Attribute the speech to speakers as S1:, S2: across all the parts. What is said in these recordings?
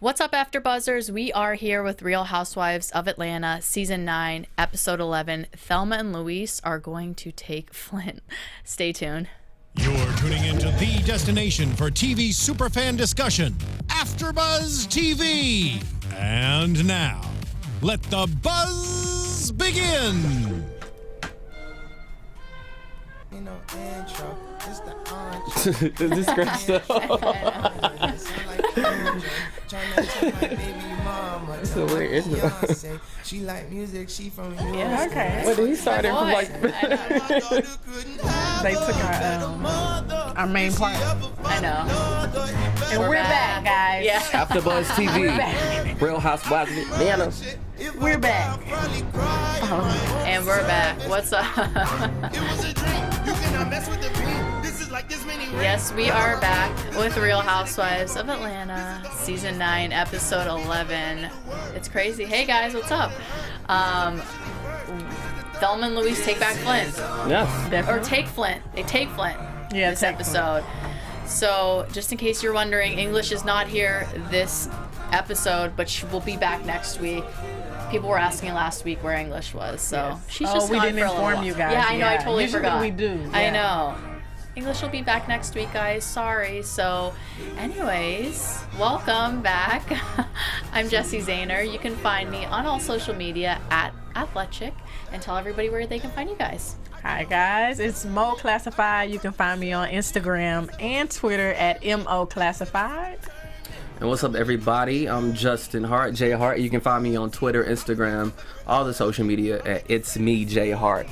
S1: What's up, AfterBuzzers? We are here with Real Housewives of Atlanta, Season 9, Episode 11. Thelma and Louise are going to take Flint. Stay tuned.
S2: You're tuning into the destination for TV superfan discussion, AfterBuzz TV. And now, let the buzz begin.
S3: Is this scratched up? It's a weird intro.
S4: She like music, she from
S5: Yeah, okay.
S3: What did he start it from like?
S5: They took our main part.
S1: I know.
S5: And we're back, guys.
S1: Yeah.
S3: AfterBuzz TV. Real Housewives of Atlanta.
S5: We're back.
S1: And we're back. What's up? Yes, we are back with Real Housewives of Atlanta, Season 9, Episode 11. It's crazy. Hey, guys, what's up? Thelma and Louise take back Flint.
S3: Yes.
S1: Or take Flint. They take Flint
S5: Yeah,
S1: this
S5: take
S1: episode. So, just in case you're wondering, English is not here this episode, but she will be back next week. People were asking last week where English was, so
S5: Yes.
S1: she's just
S5: we
S1: gone
S5: didn't
S1: for a little
S5: inform
S1: while.
S5: you guys.
S1: Yeah, I know. I totally
S5: Usually
S1: forgot.
S5: we do.
S1: I
S5: yeah.
S1: know. English will be back next week, guys. Sorry. So, anyways, welcome back. I'm Jessie Zahner. You can find me on all social media at Athletic, and tell everybody where they can find you guys.
S5: Hi, guys. It's Mo Classified. You can find me on Instagram and Twitter at MO Classified.
S3: And what's up, everybody? I'm Justin Hart, J Hart. You can find me on Twitter, Instagram, all the social media at It's Me, J Hart.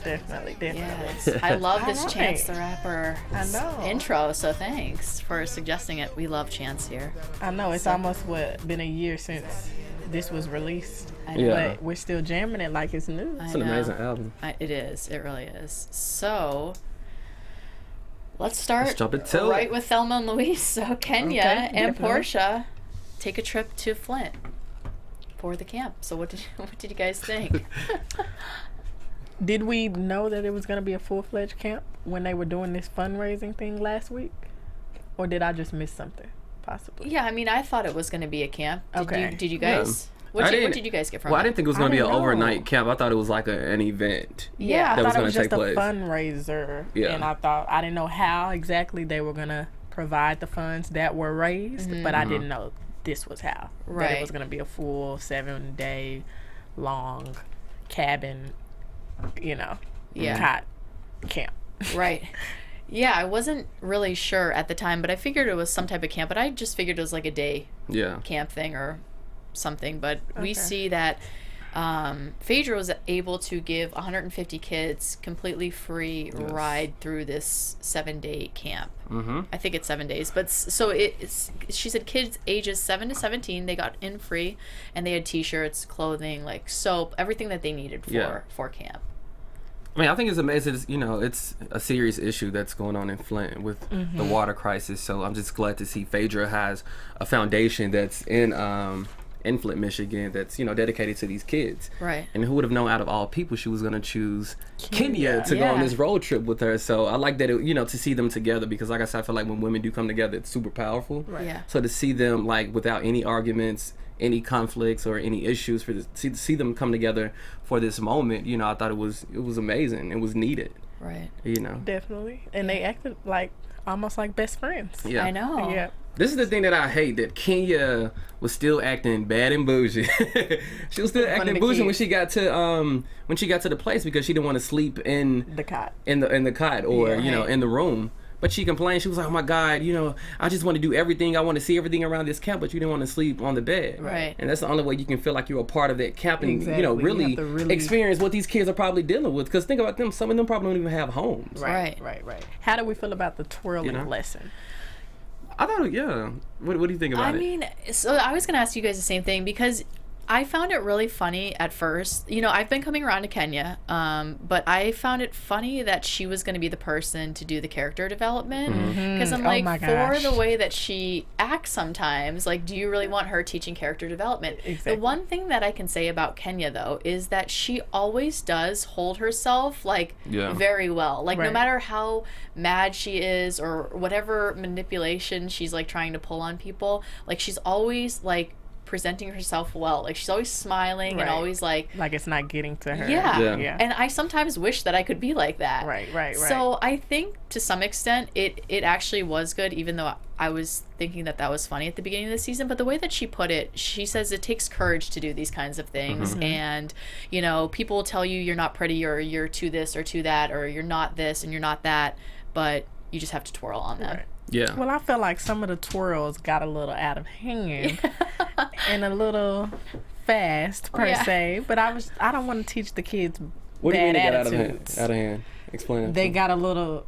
S5: Definitely.
S1: Yes, I love this
S5: All right.
S1: Chance the Rapper
S5: I know.
S1: intro, so thanks for suggesting it. We love Chance here.
S5: I know. It's almost, been a year since this was released.
S1: I know.
S3: Yeah.
S5: But we're still jamming it like it's new.
S1: I
S3: It's an
S1: know.
S3: amazing album.
S1: It is. It really is. So, let's start
S3: Let's jump into
S1: right
S3: it.
S1: with Thelma and Louise. So, Kenya
S5: Okay,
S1: and
S5: definitely.
S1: Portia take a trip to Flint for the camp. So, what did you guys think?
S5: Did we know that it was going to be a full-fledged camp when they were doing this fundraising thing last week? Or did I just miss something, possibly?
S1: Yeah, I mean, I thought it was going to be a camp.
S5: Okay.
S1: Did you guys? What did you guys get from
S3: Well,
S1: it?
S3: I didn't think it was going to
S5: I
S3: be an
S5: don't know.
S3: overnight camp. I thought it was like an event.
S5: Yeah, I
S3: that was
S5: thought it
S3: gonna
S5: was just
S3: take
S5: a
S3: place.
S5: fundraiser.
S3: Yeah.
S5: And I didn't know how exactly they were going to provide the funds that were raised, but I didn't know this was how. That
S1: Right.
S5: it was going to be a full 7-day long cabin, cot camp.
S1: Right. Yeah, I wasn't really sure at the time, but I figured it was some type of camp. But I just figured it was like a day
S3: Yeah.
S1: camp thing or something. But we
S5: Okay.
S1: see that Phaedra was able to give 150 kids completely free ride through this 7-day camp.
S3: Mm-hmm.
S1: I think it's 7 days. But she said kids ages 7 to 17, they got in free, and they had T-shirts, clothing, like soap, everything that they needed for camp.
S3: I mean, I think it's amazing. It's a serious issue that's going on in Flint with the water crisis. So I'm just glad to see Phaedra has a foundation that's in Flint, Michigan, that's dedicated to these kids.
S1: Right.
S3: And who would have known, out of all people, she was going to choose Kenya to go on
S5: Yeah.
S3: this road trip with her. So I like that to see them together, because like I said, I feel like when women do come together, it's super powerful.
S1: Right. Yeah.
S3: So to see them like without any arguments, any conflicts or any issues, see them come together for this moment, I thought it was amazing. It was needed.
S1: Right.
S5: Definitely. And they acted almost like best friends.
S3: Yeah.
S1: I know.
S5: Yeah.
S3: This is the thing that I hate, that Kenya was still acting bad and bougie. She was still acting
S5: the
S3: bougie when
S5: kids.
S3: she got to the place, because she didn't want to sleep in
S5: The cot.
S3: the cot or
S5: Yeah.
S3: in the room. But she complained. She was like, "Oh my God, I just want to do everything. I want to see everything around this camp, but you didn't want to sleep on the bed."
S1: Right.
S3: And that's the only way you can feel like you're a part of that camp and
S5: Exactly. You
S3: really,
S5: have to really-
S3: experience what these kids are probably dealing with. Because think about them. Some of them probably don't even have homes.
S1: Right.
S5: Right. How do we feel about the twirling lesson?
S3: I thought, yeah. What do you think about
S1: I
S3: it?
S1: mean, so I was going to ask you guys the same thing, because I found it really funny at first. You know, I've been coming around to Kenya, but I found it funny that she was going to be the person to do the character development. Because I'm like, for the way that she acts sometimes, like, do you really want her teaching character development?
S5: Exactly.
S1: The one thing that I can say about Kenya, though, is that she always does hold herself, like, very well. Like, no matter how mad she is or whatever manipulation she's, like, trying to pull on people, like, she's always, like, presenting herself well. Like, she's always smiling and always like
S5: it's not getting to her.
S1: Yeah. And I sometimes wish that I could be like that.
S5: Right.
S1: So I think to some extent it actually was good, even though I was thinking that was funny at the beginning of the season. But the way that she put it, she says it takes courage to do these kinds of things. And, you know, people will tell you you're not pretty, or you're too this or too that, or you're not this and you're not that, but you just have to twirl on them.
S3: Yeah.
S5: Well, I feel like some of the twirls got a little out of hand and a little fast per se. But I don't want to teach the kids
S3: what
S5: bad
S3: do you mean
S5: attitudes.
S3: Out of hand? Explain it.
S5: They got a little,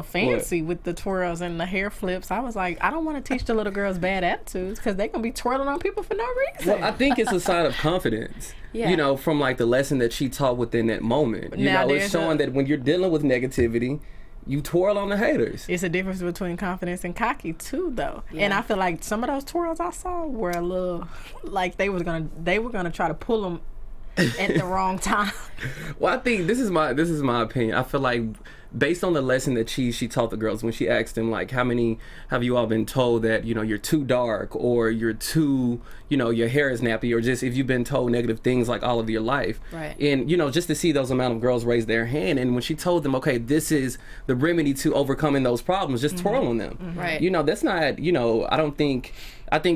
S5: fancy with the twirls and the hair flips. I was like, I don't want to teach the little girls bad attitudes because they're gonna be twirling on people for no reason.
S3: Well, I think it's a sign of confidence. You know, from like the lesson that she taught within that moment. You know, it's showing that when you're dealing with negativity, you twirl on the haters.
S5: It's a difference between confidence and cocky too, though. And I feel like some of those twirls I saw were a little like they were gonna try to pull them at the wrong time.
S3: Well, I think this is my opinion. I feel like based on the lesson that she taught the girls when she asked them, like, how many have you all been told that, you know, you're too dark, or you're too, you know, your hair is nappy, or just if you've been told negative things like all of your life.
S1: Right.
S3: And, you know, just to see those amount of girls raise their hand, and when she told them, okay, this is the remedy to overcoming those problems, just twirl on them.
S1: Right.
S3: You know, that's not, you know, I think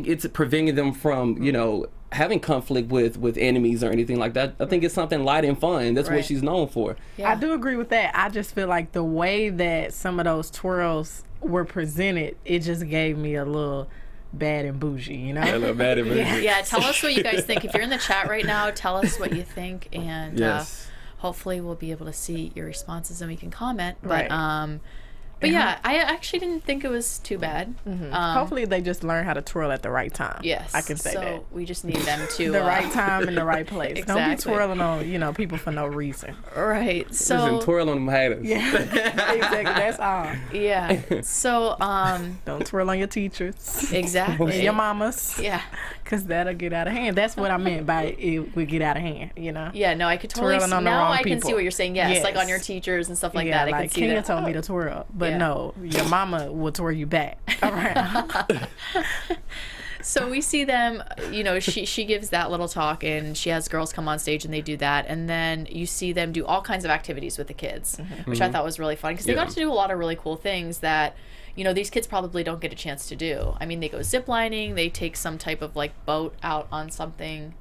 S3: it's preventing them from, you know, having conflict with enemies or anything like that. I think it's something light and fun. That's what she's known for.
S5: I do agree with that. I just feel like the way that some of those twirls were presented, it just gave me a little bad and bougie, you know?
S3: A little bad and bougie.
S1: Yeah, tell us what you guys think. If you're in the chat right now, tell us what you think, and hopefully we'll be able to see your responses and we can comment. But yeah, I actually didn't think it was too bad.
S5: Hopefully they just learn how to twirl at the right time.
S1: Yes.
S5: I can say that.
S1: So we just need them to...
S5: the right time and the right place.
S1: Exactly.
S5: Don't be twirling on, you know, people for no reason.
S1: Right. So...
S3: Listen, twirl on them haters.
S5: Yeah, exactly. That's all.
S1: Yeah. So,
S5: don't twirl on your teachers.
S1: Exactly.
S5: And your mamas.
S1: Yeah.
S5: Because that'll get out of hand. That's what I meant by it would get out of hand, you know?
S1: Yeah, no, I could totally...
S5: Twirling on the
S1: now
S5: wrong
S1: I can
S5: people.
S1: see what you're saying. Yes, like on your teachers and stuff like that. I
S5: like
S1: can see
S5: Kenya
S1: that.
S5: told me to twirl. But no, your mama will twirl you back around.
S1: So we see them, you know, she gives that little talk and she has girls come on stage and they do that. And then you see them do all kinds of activities with the kids, which I thought was really fun because they got to do a lot of really cool things that, you know, these kids probably don't get a chance to do. I mean, they go zip-lining, they take some type of like boat out on something.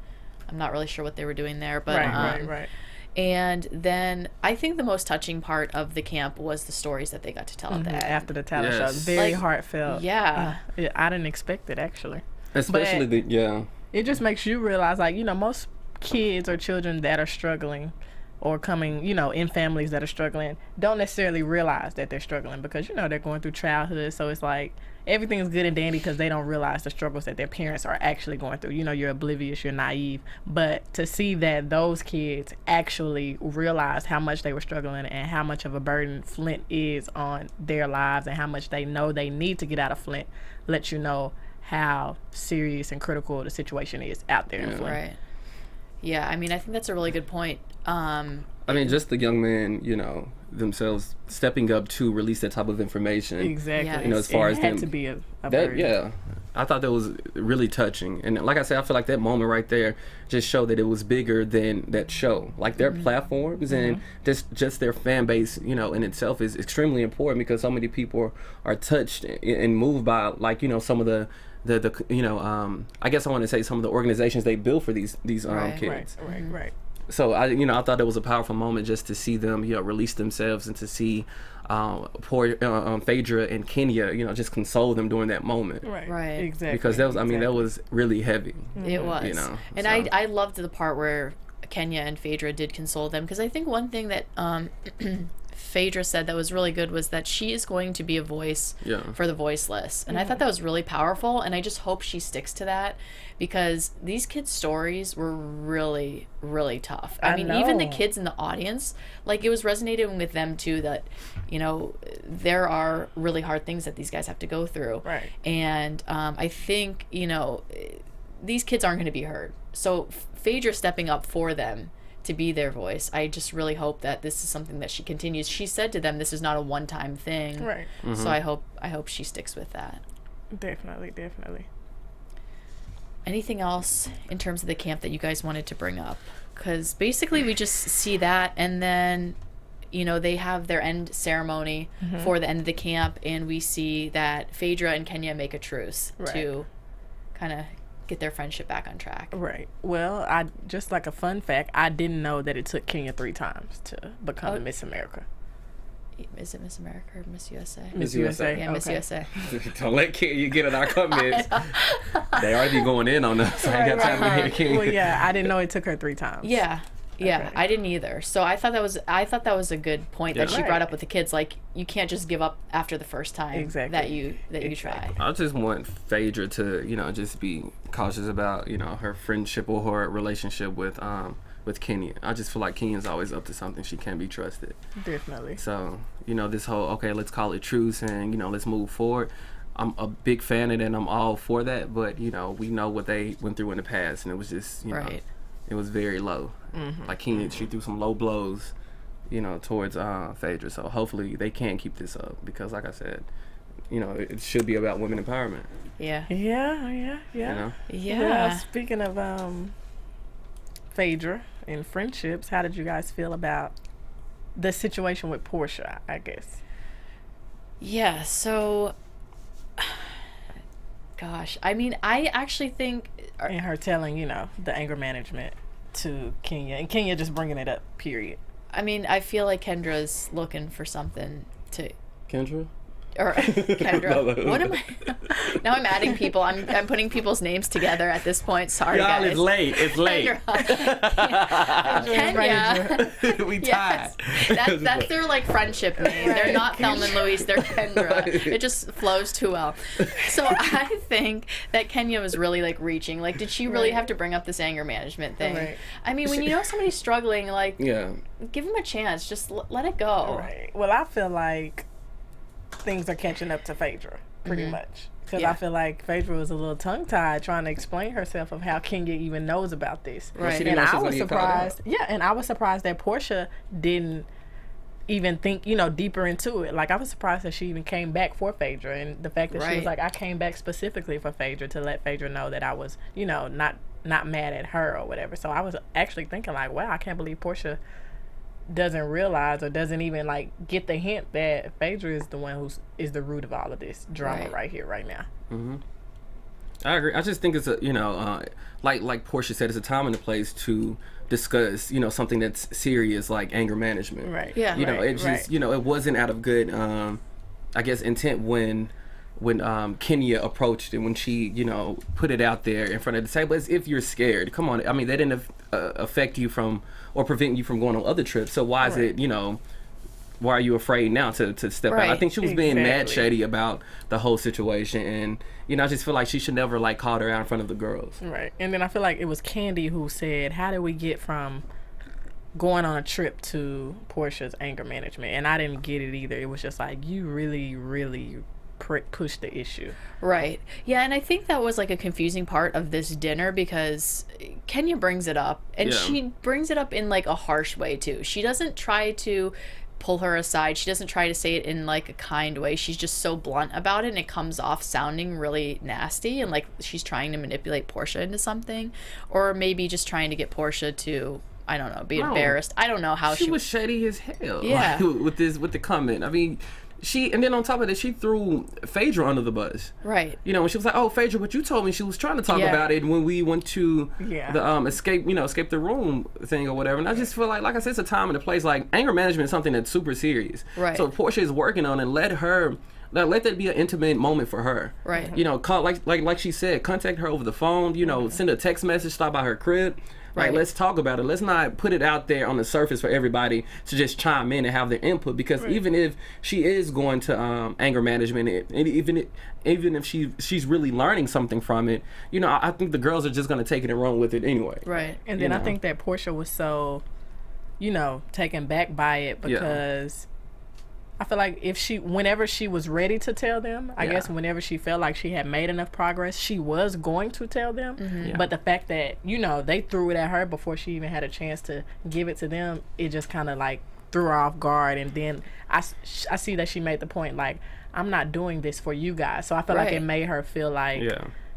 S1: I'm not really sure what they were doing there, but
S5: Right.
S1: And then I think the most touching part of the camp was the stories that they got to tell at the end.
S5: After the talent show. Very heartfelt.
S1: Yeah.
S5: I didn't expect it, actually.
S3: Especially
S5: it just makes you realize, like, you know, most kids or children that are struggling or coming, you know, in families that are struggling don't necessarily realize that they're struggling because, you know, they're going through childhood. So it's like everything's good and dandy because they don't realize the struggles that their parents are actually going through. You know, you're oblivious, you're naive. But to see that those kids actually realized how much they were struggling and how much of a burden Flint is on their lives and how much they know they need to get out of Flint lets you know how serious and critical the situation is out there in Flint.
S1: Right. Yeah, I mean, I think that's a really good point.
S3: I mean, just the young men, you know, themselves stepping up to release that type of information.
S5: Exactly.
S1: Yeah.
S3: You know, as far as them,
S5: to be a
S3: that, I thought that was really touching. And like I said, I feel like that moment right there just showed that it was bigger than that show. Like their platforms and just their fan base, you know, in itself is extremely important because so many people are touched and moved by, like, you know, some of the you know, I guess I want to say some of the organizations they build for these kids.
S5: Right.
S3: So I thought it was a powerful moment just to see them, you know, release themselves and to see poor Phaedra and Kenya, you know, just console them during that moment.
S1: Right.
S5: Exactly.
S3: Because that was, that was really heavy.
S1: It was.
S3: You know,
S1: and
S3: so.
S1: I loved the part where Kenya and Phaedra did console them because I think one thing that Phaedra said that was really good was that she is going to be a voice for the voiceless. And I thought that was really powerful, and I just hope she sticks to that, because these kids' stories were really, really tough. I mean, even the kids in the audience, like, it was resonating with them too, that, you know, there are really hard things that these guys have to go through.
S5: Right.
S1: And I think, you know, these kids aren't going to be heard. So Phaedra stepping up for them to be their voice, I just really hope that this is something that she continues. She said to them, this is not a one-time thing.
S5: Right.
S1: So I hope she sticks with that.
S5: Definitely.
S1: Anything else in terms of the camp that you guys wanted to bring up? Because basically we just see that, and then, you know, they have their end ceremony for the end of the camp, and we see that Phaedra and Kenya make a truce to kind of get their friendship back on track.
S5: Right. Well, I just, like a fun fact, I didn't know that it took Kenya 3 times to become Miss America.
S1: Is it Miss America or Miss USA?
S5: Miss USA.
S1: Yeah, Miss USA.
S3: Don't let Kenya get in our comments. They already going in on us. I ain't got time to hear Kenya.
S5: Well, yeah, I didn't know it took her 3 times.
S1: Yeah. Yeah,
S5: Okay.
S1: I didn't either. So I thought that was a good point that she brought up with the kids. Like, you can't just give up after the first time that you try.
S3: I just want Phaedra to, you know, just be cautious about, you know, her friendship or her relationship with Kenya. I just feel like Kenya's always up to something. She can't be trusted.
S5: Definitely.
S3: So, you know, this whole, okay, let's call it truce and, you know, let's move forward. I'm a big fan of it, and I'm all for that. But, you know, we know what they went through in the past, and it was just, you know, it was very low. Like Kenya, she threw some low blows, you know, towards Phaedra. So hopefully they can keep this up, because, like I said, you know, it should be about women empowerment.
S1: Yeah.
S5: Yeah.
S3: You know?
S1: Yeah.
S5: Well, speaking of Phaedra and friendships, how did you guys feel about the situation with Portia, I guess?
S1: Yeah, so, gosh, I mean, I actually think...
S5: And her telling, you know, the anger management to Kenya, and Kenya just bringing it up, period.
S1: I mean, I feel like Kendra's looking for something to...
S3: Kendra?
S1: Or Kendra. What am I? Now I'm adding people. I'm putting people's names together at this point. Sorry,
S3: Y'all,
S1: guys.
S3: it's late. It's late.
S1: Kenya.
S3: We tied.
S1: Yes. That's their, like, friendship name. They're not Thelma and Louise. They're Kendra. It just flows too well. So I think that Kenya was really, like, reaching. Like, did she really have to bring up this anger management thing?
S5: Right.
S1: I mean, when you know somebody's struggling, like,
S3: Yeah.
S1: give them a chance. Just let it go.
S5: Right. Well, I feel like things are catching up to Phaedra, pretty much. Because I feel like Phaedra was a little tongue-tied trying to explain herself of how Kenya even knows about this.
S1: Right.
S3: She
S5: And
S3: didn't know she
S5: I
S3: was
S5: was
S3: gonna get called out.
S5: surprised. Yeah, and I was surprised that Portia didn't even think, you know, deeper into it. Like, I was surprised that she even came back for Phaedra, and the fact that she was like, I came back specifically for Phaedra to let Phaedra know that I was, you know, not mad at her or whatever. So I was actually thinking, like, wow, I can't believe Portia doesn't realize or doesn't even, like, get the hint that Phaedra is the one is the root of all of this drama right here, right now.
S3: I agree. I just think it's a, you know, like Portia said, it's a time and a place to discuss, you know, something that's serious, like anger management.
S5: Right.
S1: Yeah.
S3: You know, it just, you know, it wasn't out of good, I guess, intent when Kenya approached it, when she, you know, put it out there in front of the table, as if you're scared. Come on. I mean, they didn't affect you from, or prevent you from going on other trips. So why is it, you know, why are you afraid now to step out? I think she was being mad shady about the whole situation, and, you know, I just feel like she should never, like, call her out in front of the girls.
S5: Right. And then I feel like it was Candy who said, how did we get from going on a trip to Portia's anger management? And I didn't get it either. It was just like, you really, really push the issue.
S1: Right. Yeah, and I think that was, like, a confusing part of this dinner, because Kenya brings it up, and she brings it up in, like, a harsh way too. She doesn't try to pull her aside. She doesn't try to say it in, like, a kind way. She's just so blunt about it, and it comes off sounding really nasty, and like she's trying to manipulate Portia into something, or maybe just trying to get Portia to, I don't know, be embarrassed. I don't know how she
S3: was shady as hell.
S1: Yeah.
S3: with the comment. I mean, and then on top of that, she threw Phaedra under the bus.
S1: Right.
S3: You know, when she was like, "Oh, Phaedra, but you told me," she was trying to talk about it when we went to the escape the room thing or whatever. And I just feel like I said, it's a time and a place. Like, anger management is something that's super serious.
S1: Right.
S3: So if Portia is working on it, let that be an intimate moment for her.
S1: Right.
S3: You know, call like she said, contact her over the phone. You know, send a text message, stop by her crib. Like,
S1: Right.
S3: let's talk about it. Let's not put it out there on the surface for everybody to just chime in and have their input. Because even if she is going to anger management, and even if she's really learning something from it, you know, I think the girls are just going to take it and run with it anyway.
S1: Right.
S5: And then
S3: You
S5: I
S3: know.
S5: think that Portia was so, you know, taken back by it because I feel like whenever she was ready to tell them, I guess whenever she felt like she had made enough progress, she was going to tell them.
S3: Yeah.
S5: But the fact that, you know, they threw it at her before she even had a chance to give it to them, it just kind of like threw her off guard. And then I see that she made the point, like, I'm not doing this for you guys. So I feel like it made her feel like,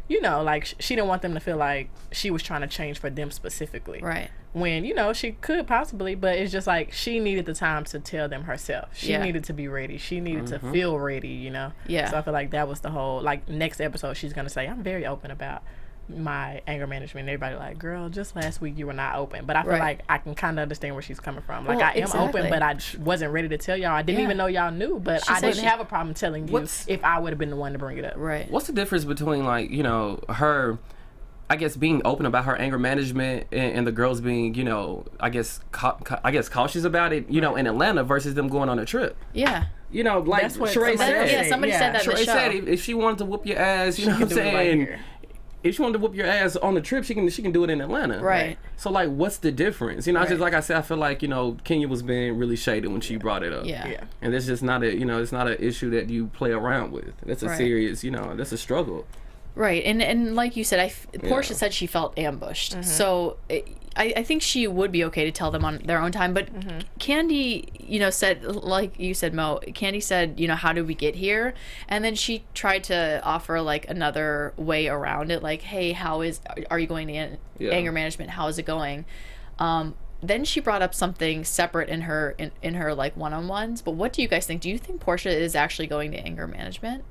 S5: you know, like she didn't want them to feel like she was trying to change for them specifically.
S1: Right.
S5: When, you know, she could possibly, but it's just like she needed the time to tell them herself. She needed to be ready. She needed to feel ready, you know?
S1: Yeah.
S5: So I feel like that was the whole, like, next episode, she's going to say, I'm very open about my anger management. And everybody like, girl, just last week you were not open. But I feel like I can kind of understand where she's coming from. Like,
S1: Well,
S5: I am
S1: exactly.
S5: open, but I wasn't ready to tell y'all. I didn't even know y'all knew, but
S1: She
S5: I
S1: said
S5: didn't have a problem telling you if I would have been the one to bring it up.
S1: Right.
S3: What's the difference between, like, you know, her, I guess, being open about her anger management and the girls being, you know, I guess cautious about it, you know, in Atlanta versus them going on a trip?
S1: Yeah.
S3: You know, like
S5: That's what
S3: Sheree
S5: somebody
S3: said.
S1: Somebody said that in the
S3: Sheree
S1: show.
S3: said if she wanted to whoop your ass, you know what I'm
S5: can do it right
S3: saying?
S5: here.
S3: If she wanted to whoop your ass on the trip, she can do it in Atlanta.
S1: Right.
S3: So, like, what's the difference? You know, just like I said, I feel like, you know, Kenya was being really shaded when she brought it up.
S1: Yeah.
S3: And that's just not it's not an issue that you play around with. That's a
S1: Right.
S3: serious, you know, that's a struggle.
S1: Right, and like you said, Portia said she felt ambushed. So I think she would be okay to tell them on their own time. But Candy, you know, said, like you said, Mo, Candy said, you know, how did we get here? And then she tried to offer like another way around it, like, hey, are you going to anger management? How is it going? Then she brought up something separate in her like one-on-ones. But what do you guys think? Do you think Portia is actually going to anger management?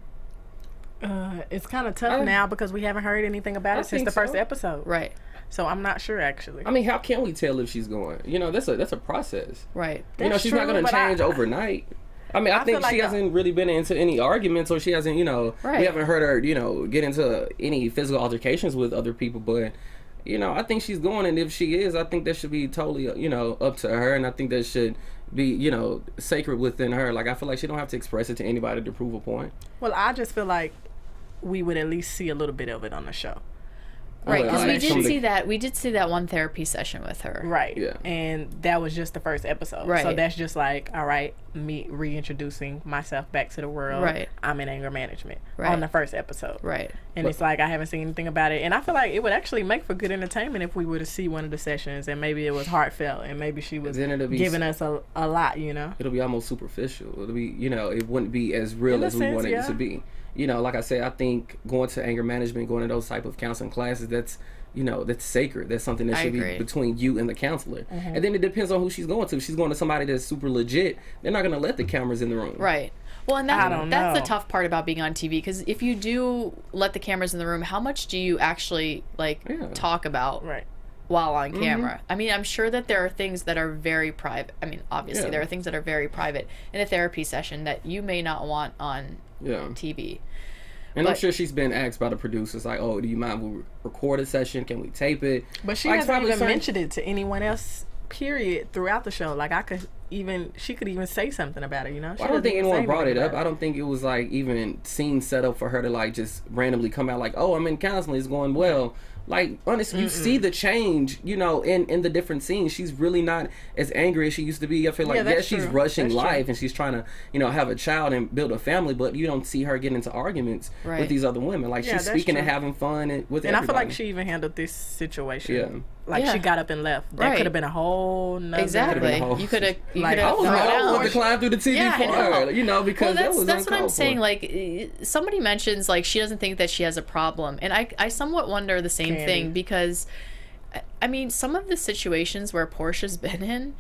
S5: It's kind of tough now because we haven't heard anything about it since the first episode.
S1: Right.
S5: So I'm not sure, actually.
S3: I mean, how can we tell if she's going? You know, that's a process.
S1: Right.
S3: You know,
S5: That's
S3: she's
S5: true,
S3: not going to
S5: but
S3: change overnight. I mean, I think
S5: feel like
S3: she hasn't really been into any arguments, or she hasn't, you know,
S1: Right.
S3: we haven't heard her, you know, get into any physical altercations with other people. But, you know, I think she's going, and if she is, I think that should be totally, you know, up to her, and I think that should be, you know, sacred within her. Like, I feel like she don't have to express it to anybody to prove a point.
S5: Well, I just feel like we would at least see a little bit of it on the show.
S1: Right, because
S3: like
S1: we did
S3: something-
S1: see that. We did see that one therapy session with her.
S5: Right.
S3: Yeah.
S5: And that was just the first episode.
S1: Right.
S5: So that's just like, all right, me reintroducing myself back to the world.
S1: Right.
S5: I'm in anger management
S1: Right.
S5: on the first episode.
S1: Right.
S5: And it's like, I haven't seen anything about it. And I feel like it would actually make for good entertainment if we were to see one of the sessions and maybe it was heartfelt and maybe she was
S3: Then it'll be
S5: giving us a lot, you know?
S3: It'll be almost superficial. It'll be, you know, it wouldn't be as real
S5: In a
S3: as we
S5: sense,
S3: wanted
S5: yeah.
S3: it to be. You know, like I said, I think going to anger management, going to those type of counseling classes, that's, you know, that's sacred. That's something that
S1: I
S3: should
S1: agree.
S3: be between you and the counselor. And then it depends on who she's going to. If she's going to somebody that's super legit, they're not going to let the cameras in the room.
S1: Right. Well, and
S5: I don't
S1: that's the
S5: know.
S1: tough part about being on TV, because if you do let the cameras in the room, how much do you actually like talk about
S5: Right.
S1: while on camera? I mean, I'm sure that there are things that are very private. I mean, obviously
S3: Yeah.
S1: there are things that are very private in a therapy session that you may not want on
S3: Yeah.
S1: TV.
S3: And I'm
S1: But-
S3: sure she's been asked by the producers, like, oh, do you mind we record a session? Can we tape it?
S5: But she
S3: Like,
S5: hasn't
S3: probably
S5: even
S3: certain-
S5: mentioned it to anyone else, period, throughout the show. Like, she could even say something about it, you know? She
S3: I don't
S5: doesn't
S3: think
S5: even
S3: anyone
S5: say
S3: brought it
S5: anything
S3: up.
S5: about
S3: I don't think it was like even scene set up for her to like just randomly come out like, oh, I'm in counseling, it's going well. Like, honestly, you see the change, you know, in the different scenes. She's really not as angry as she used to be. I feel like,
S5: Yeah, that's
S3: she's
S5: true.
S3: rushing
S5: That's true.
S3: life and she's trying to, you know, have a child and build a family, but you don't see her get into arguments
S1: Right.
S3: with these other women. Like,
S5: Yeah,
S3: she's
S5: that's
S3: speaking and
S5: true.
S3: having fun with
S5: And I
S3: everybody.
S5: feel like she even handled this situation.
S3: Yeah.
S5: Like,
S1: Yeah.
S5: she got up and left. That
S1: Right.
S5: could have been a whole nother...
S1: Exactly.
S3: a whole-
S1: You could have.
S5: Like,
S3: I was
S1: thrown
S3: like, I
S1: out.
S3: wanted to climb through the TV
S1: Yeah, I
S3: for
S1: know.
S3: her, you know, because
S1: Well, that's what I'm
S3: uncalled for.
S1: saying. Like, somebody mentions like she doesn't think that she has a problem, and I somewhat wonder the same
S5: Candy.
S1: thing, because I mean, some of the situations where Portia's been in,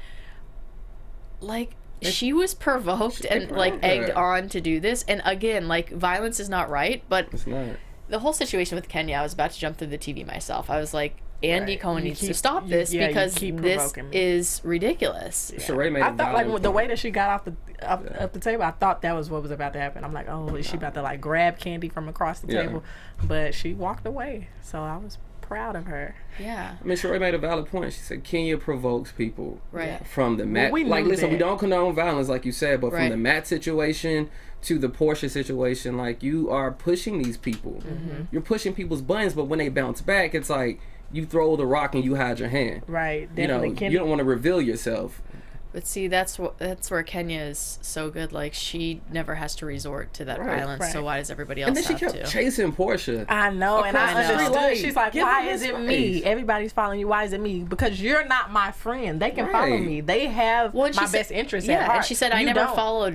S1: like, she was provoked and like
S3: provoked
S1: egged
S3: her.
S1: on to do this. And again, like, violence is not right, but
S3: It's not.
S1: the whole situation with Kenya, I was about to jump through the TV myself. I was like, Andy
S5: Right.
S1: Cohen
S5: You
S1: needs to
S5: keep-
S1: stop
S5: you-
S1: this
S5: yeah, you
S1: because
S5: keep
S1: this
S5: provoking me.
S1: is ridiculous.
S3: Sheree made
S5: I
S3: a
S5: thought, like,
S3: valid
S5: the way
S3: point.
S5: that she got off the table, I thought that was what was about to happen. I'm like, oh, is she about to, like, grab Candy from across the
S3: Yeah.
S5: table? But she walked away. So I was proud of her.
S1: Yeah.
S3: I mean, Sheree made a valid point. She said Kenya provokes people
S1: Right.
S3: from the Matt.
S5: we
S3: Like,
S5: knew
S3: listen,
S5: that.
S3: we don't condone violence, like you said, but
S1: Right.
S3: from the Matt situation to the Portia situation, like, you are pushing these people. You're pushing people's buttons, but when they bounce back, it's like you throw the rock and you hide your hand.
S5: Right.
S3: You know,
S5: Definitely.
S3: you don't want to reveal yourself.
S1: But see, that's where Kenya is so good. Like, she never has to resort to that
S3: Right.
S1: violence. So
S5: Right.
S1: why does everybody else
S3: And then she
S1: have
S3: kept
S1: to?
S3: chasing Portia.
S5: I know, and
S3: Across
S5: I
S1: the street,
S5: understood.
S3: like,
S5: She's like,
S3: give
S5: why
S3: him
S5: is
S3: his
S5: it me?
S3: space.
S5: Everybody's following you. Why is it me? Because you're not my friend. They can follow
S3: Right.
S5: me. They have
S1: Well, and
S5: my
S1: she said-
S5: best interest
S1: yeah,
S5: at heart.
S1: and she said,
S5: You
S1: I've never
S5: don't.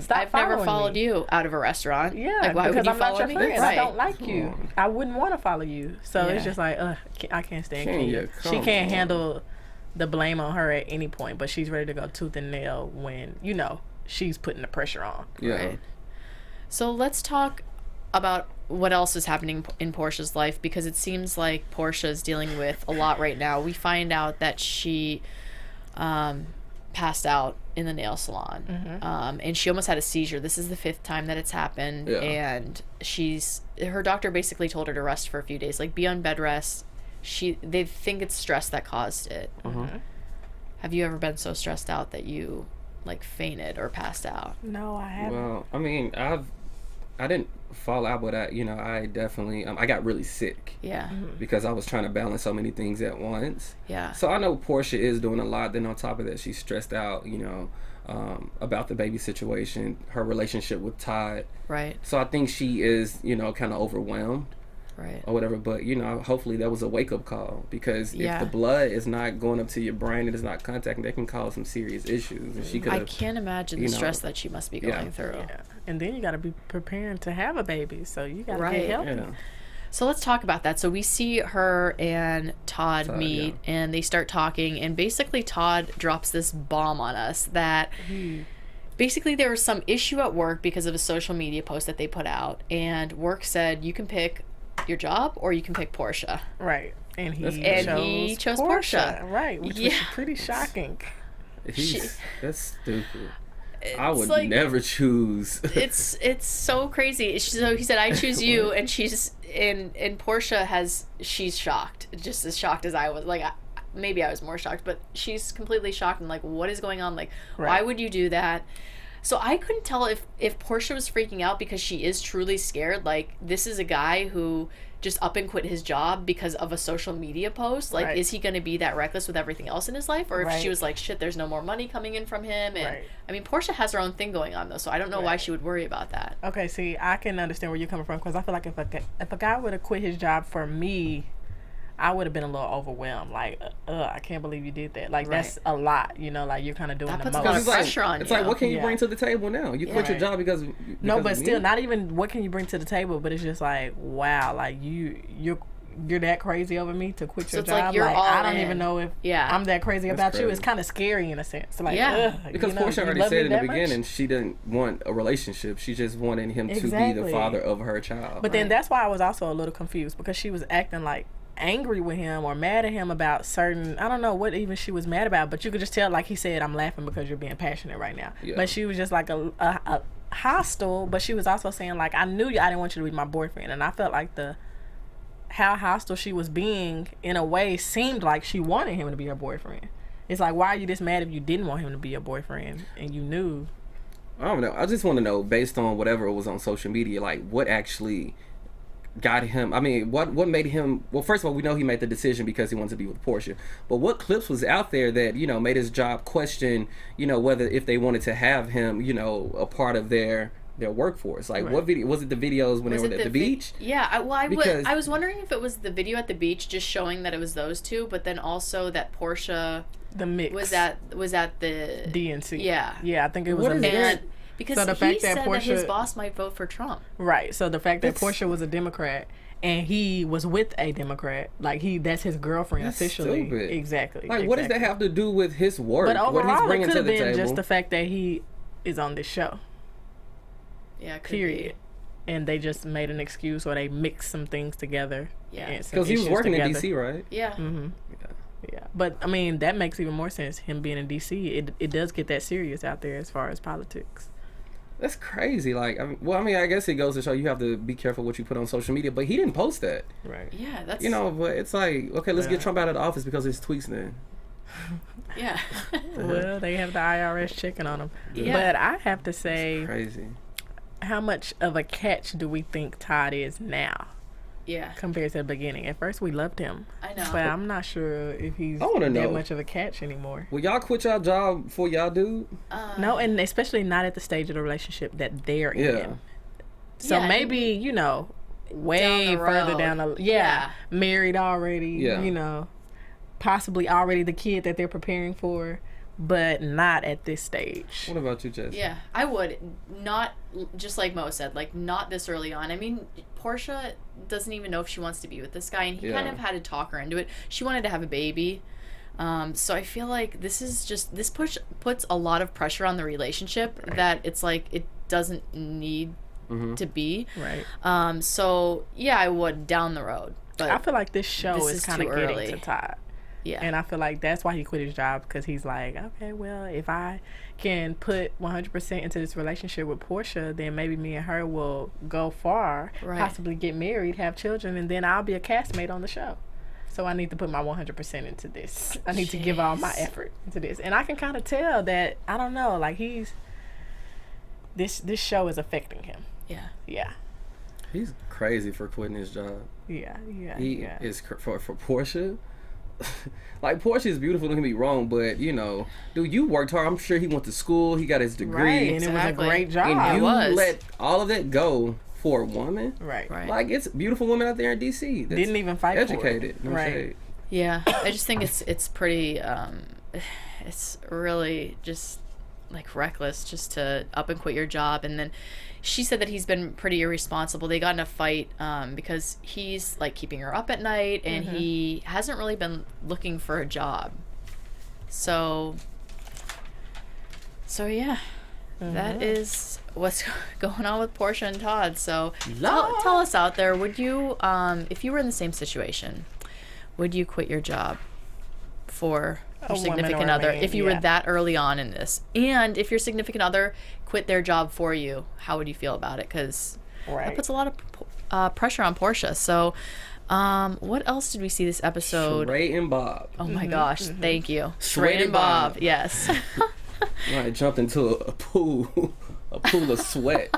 S5: Stop
S1: followed
S5: following me.
S1: you out of a restaurant.
S5: Yeah,
S1: like, why
S5: because
S1: would you
S5: I'm not
S1: follow
S5: your
S1: me?
S5: friend.
S1: Right.
S5: I don't like you. I wouldn't want to follow you. So
S1: Yeah.
S5: it's just like, I can't stand
S3: Kenya,
S5: Kenya. She
S3: come
S5: can't
S3: on.
S5: handle the blame on her at any point, but she's ready to go tooth and nail when, you know, she's putting the pressure on.
S3: Yeah.
S1: Right. So let's talk about what else is happening in Portia's life, because it seems like Portia is dealing with a lot right now. We find out that she passed out in the nail salon, and she almost had a seizure. This is the 5th time that it's happened,
S3: Yeah.
S1: and her doctor basically told her to rest for a few days, like be on bed rest. They think it's stress that caused it. Have you ever been so stressed out that you like fainted or passed out?
S5: No, I haven't.
S3: Well, I mean, I didn't fall out, but I definitely I got really sick
S1: Yeah.
S3: because I was trying to balance so many things at once.
S1: Yeah.
S3: So I know Portia is doing a lot. Then on top of that, she's stressed out, about the baby situation, her relationship with Todd.
S1: Right.
S3: So I think she is, kind of overwhelmed
S1: Right.
S3: or whatever. But hopefully that was a wake up call, because
S1: Yeah.
S3: if the blood is not going up to your brain, it is not contacting, that can cause some serious issues. And she could
S1: I
S3: have.
S1: can't imagine the stress that she must be going through.
S5: Yeah. And then you got to be preparing to have a baby, so you got to
S1: Right.
S5: get healthy.
S3: Yeah.
S1: So let's talk about that. So we see her and Todd meet,
S3: yeah.
S1: and they start talking, and basically Todd drops this bomb on us that basically there was some issue at work because of a social media post that they put out, and work said you can pick your job or you can pick Portia.
S5: Right. And
S1: he chose Portia.
S5: Right, which was pretty shocking.
S3: That's stupid. I would
S1: like-
S3: never choose.
S1: It's so crazy. So he said, "I choose you," and Portia she's shocked, just as shocked as I was. Like, maybe I was more shocked, but she's completely shocked and like, what is going on? Like, why would you do that? So I couldn't tell if Portia was freaking out because she is truly scared. Like, this is a guy who just up and quit his job because of a social media post. Like, is he going to be that reckless with everything else in his life? Or if she was like, shit, there's no more money coming in from him. And I mean, Portia has her own thing going on though, so I don't know why she would worry about that.
S5: Okay, see, I can understand where you're coming from, because I feel like if a guy would have quit his job for me, I would have been a little overwhelmed. Like, I can't believe you did that. Like, that's a lot, like you're kind of doing
S1: That
S5: the
S1: puts a
S5: most.
S1: lot of pressure on
S3: It's
S1: you.
S3: like, what can you bring to the table now? You quit your job because
S5: No, but
S3: of
S5: still,
S3: me?
S5: not even what can you bring to the table, but it's just like, wow, like you're that crazy over me to quit
S1: So
S5: your
S1: it's like
S5: job.
S1: you're all
S5: I don't
S1: in.
S5: even know if
S1: Yeah.
S5: I'm that crazy about you.
S3: crazy.
S5: It's kind of scary in a sense. Like,
S3: Because Portia
S5: you
S3: already
S5: love
S3: said
S5: me
S3: in the
S5: that much?
S3: beginning she didn't want a relationship. She just wanted him to be the
S5: Exactly.
S3: father of her child.
S5: But then that's why I was also a little confused, because she was acting like angry with him or mad at him about certain, I don't know what even she was mad about, but you could just tell, like he said, I'm laughing because you're being passionate right now.
S3: Yeah.
S5: But she was just like a hostile, but she was also saying like, I knew I didn't want you to be my boyfriend. And I felt like how hostile she was being in a way seemed like she wanted him to be her boyfriend. It's like, why are you this mad if you didn't want him to be your boyfriend and you knew?
S3: I don't know. I just want to know, based on whatever was on social media, like what actually got him. I mean, what made him? Well, first of all, we know he made the decision because he wanted to be with Portia. But what clips was out there that made his job question, whether if they wanted to have him, a part of their workforce? Like, what video was it? The videos when they were at the beach?
S1: Yeah.
S3: Because-
S1: I was wondering if it was the video at the beach, just showing that it was those two, but then also that Portia
S5: The mix
S1: was at the
S5: DNC.
S1: Yeah.
S5: Yeah, I think it was
S3: What
S5: a
S3: is
S5: mix.
S1: And because
S5: So the
S1: he
S5: fact
S1: said
S5: that
S1: that his
S5: Portia-
S1: boss might vote for Trump.
S5: Right. So the fact that Portia was a Democrat and he was with a Democrat, like that's his girlfriend
S3: That's
S5: officially.
S3: stupid.
S5: Exactly.
S3: Like, what does that have to do with his work?
S5: But
S3: what he's
S5: overall, it
S3: bringing
S5: could
S3: to
S5: have
S3: the
S5: been
S3: table?
S5: just the fact that he is on this show.
S1: Yeah. Could
S5: Period. And they just made an excuse, or they mixed some things together.
S1: Yeah.
S5: and some
S3: Because he was
S5: issues
S3: working
S5: together.
S3: in DC, right?
S1: Be. Yeah.
S5: Yeah, but I mean that makes even more sense. Him being in DC, it does get that serious out there as far as politics.
S3: That's crazy. Like, I guess it goes to show you have to be careful what you put on social media. But he didn't post that.
S5: Right.
S1: Yeah, that's
S3: But it's like, okay, let's get Trump out of the office because his tweets then.
S1: yeah.
S5: Well, they have the IRS checking on him.
S1: Yeah.
S5: But I have to say,
S3: It's crazy.
S5: how much of a catch do we think Todd is now
S1: Yeah.
S5: compared to the beginning? At first, we loved him.
S1: I know.
S5: But I'm not sure if he's
S3: I wanna
S5: that
S3: know.
S5: much of a catch anymore.
S3: Will y'all quit y'all job before y'all do?
S5: No, and especially not at the stage of the relationship that they're in. So
S1: Yeah,
S5: maybe, you know, way
S1: Down the
S5: further
S1: road.
S5: down the
S1: Yeah.
S5: married already,
S3: Yeah.
S5: you know, possibly already the kid that they're preparing for, but not at this stage.
S3: What about you, Jess?
S1: Yeah, I would not, just like Mo said, like not this early on. I mean, Portia doesn't even know if she wants to be with this guy, and he kind
S3: Yeah.
S1: of had to talk her into it. She wanted to have a baby, so I feel like this puts a lot of pressure on the relationship that it's like it doesn't need to be.
S5: Right.
S1: So yeah, I would down the road, but
S5: I feel like this show
S1: this
S5: is
S1: is
S5: kind of
S1: too
S5: getting
S1: early.
S5: to Todd.
S1: yeah,
S5: And I feel like that's why he quit his job, because he's like, okay, well, if I can put 100% into this relationship with Portia, then maybe me and her will go far,
S1: Right.
S5: possibly get married, have children, and then I'll be a castmate on the show. So I need to put my 100% into this. I need to give all my effort into this. And I can kind of tell that, I don't know, like this show is affecting him.
S1: yeah.
S5: Yeah.
S3: He's crazy for quitting his job.
S5: Yeah.
S3: He is for Portia. Like, Portia is beautiful, don't get me wrong, but you know, dude, you worked hard. I'm sure he went to school. He got his degree.
S5: Right. And it was a
S1: Exactly.
S5: great job.
S3: And you
S1: was.
S3: let all of that go for a woman.
S5: Right.
S1: Right.
S3: Like, it's beautiful women out there in DC. That's
S5: Didn't even fight
S3: educated.
S5: for it.
S3: No
S5: Right.
S3: shade.
S1: Yeah, I just think it's pretty it's really just like reckless just to up and quit your job. And then she said that he's been pretty irresponsible. They got in a fight because he's like keeping her up at night, and he hasn't really been looking for a job. So yeah, that is what's going on with Portia and Todd. So tell us out there, would you if you were in the same situation, would you quit your job for
S5: A
S1: your
S5: woman
S1: significant
S5: or a
S1: other
S5: man,
S1: if you
S5: yeah.
S1: were that early on in this? And if your significant other quit their job for you, how would you feel about it? Because that
S5: Right.
S1: puts a lot of pressure on Portia. So what else did we see this episode?
S3: Ray and Bob.
S1: Oh my gosh, thank you.
S3: Shrey
S1: Shrey and Bob. Yes.
S3: I jumped into a pool of sweat.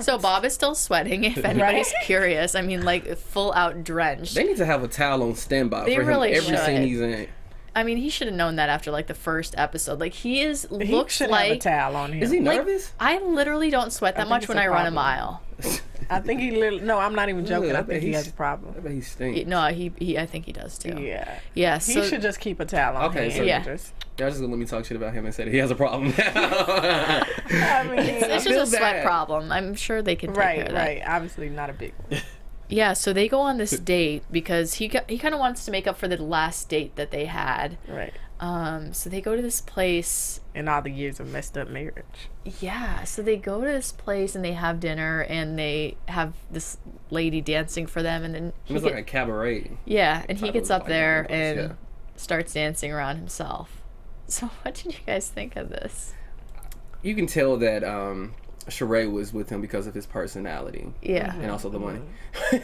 S1: So Bob is still sweating, if anybody's curious. I mean, like, full out drenched.
S3: They need to have a towel on standby
S1: They
S3: for him
S1: really
S3: every
S1: should.
S3: scene he's in.
S1: I mean, he should have known that after, like, the first episode. Like,
S5: He
S1: looks
S5: should
S1: like...
S5: have a towel on him.
S3: Is he
S1: like,
S3: nervous?
S1: I literally don't sweat that
S5: think
S1: much
S5: it's
S1: when
S5: a
S1: I run a
S5: problem.
S1: mile.
S5: I think he literally... No, I'm not even joking.
S3: Ugh,
S5: I
S3: I bet
S5: think he
S3: he's-
S5: has a problem.
S3: I bet he stinks.
S1: No, he I think he does, too.
S5: Yeah.
S1: Yeah,
S5: He
S1: so...
S5: should just keep a towel on
S3: Okay,
S5: him.
S3: so-
S1: Yeah.
S3: Y'all just gonna let me talk shit about him and say that he has a problem.
S5: I mean,
S1: It's
S3: feel
S1: just a sweat
S3: bad.
S1: problem. I'm sure they can take care
S5: right,
S1: of that.
S5: right. Obviously not a big one.
S1: Yeah, so they go on this date because he kind of wants to make up for the last date that they had.
S5: Right.
S1: So they go to this place.
S5: And all the years of messed up marriage.
S1: Yeah, so they go to this place and they have dinner and they have this lady dancing for them, and then
S3: It was like a cabaret.
S1: and he
S3: Type
S1: gets
S3: of
S1: up
S3: like
S1: there
S3: that was,
S1: and starts dancing around himself. So what did you guys think of this?
S3: You can tell that Sheree was with him because of his personality.
S1: Yeah.
S3: And also the money.